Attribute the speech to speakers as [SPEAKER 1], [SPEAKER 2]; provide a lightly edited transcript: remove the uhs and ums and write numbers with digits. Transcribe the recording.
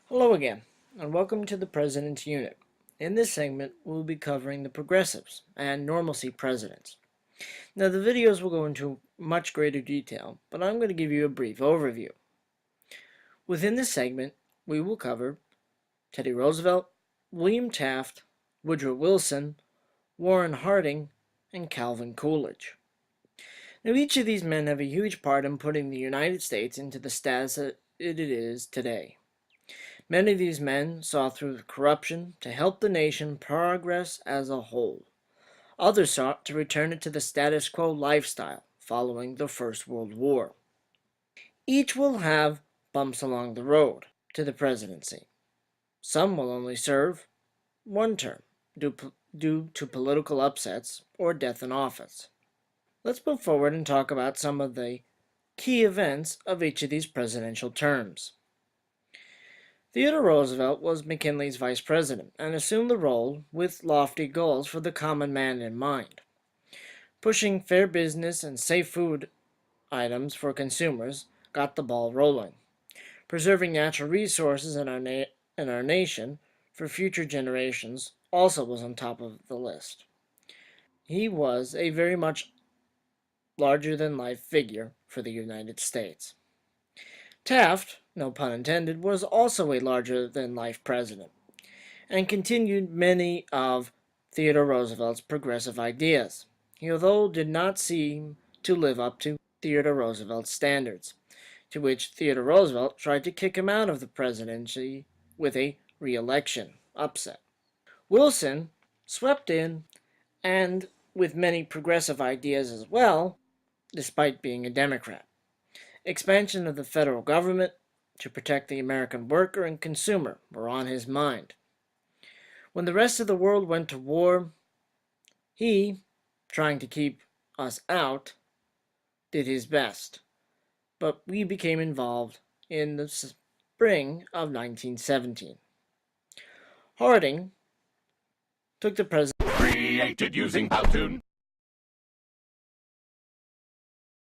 [SPEAKER 1] Hello again, and welcome to the President's Unit. In this segment, we'll be covering the progressives and normalcy presidents. Now, the videos will go into much greater detail, but I'm going to give you a brief overview. Within this segment, we will cover Teddy Roosevelt, William Taft, Woodrow Wilson, Warren Harding, and Calvin Coolidge. Now, each of these men have a huge part in putting the United States into the status that it is today. Many of these men saw through corruption to help the nation progress as a whole. Others sought to return it to the status quo lifestyle following the First World War. Each will have bumps along the road to the presidency. Some will only serve one term due to political upsets or death in office. Let's move forward and talk about some of the key events of each of these presidential terms. Theodore Roosevelt was McKinley's vice president and assumed the role with lofty goals for the common man in mind. Pushing fair business and safe food items for consumers got the ball rolling. Preserving natural resources in our nation for future generations also was on top of the list. He was a very much larger-than-life figure for the United States. Taft, no pun intended, was also a larger-than-life president and continued many of Theodore Roosevelt's progressive ideas. He, although did not seem to live up to Theodore Roosevelt's standards, to which Theodore Roosevelt tried to kick him out of the presidency with a re-election upset. Wilson swept in, and with many progressive ideas as well, despite being a Democrat. Expansion of the federal government to protect the American worker and consumer were on his mind. When the rest of the world went to war, he, trying to keep us out, did his best. But we became involved in the spring of 1917. Harding took the presidency.
[SPEAKER 2] Created using Powtoon.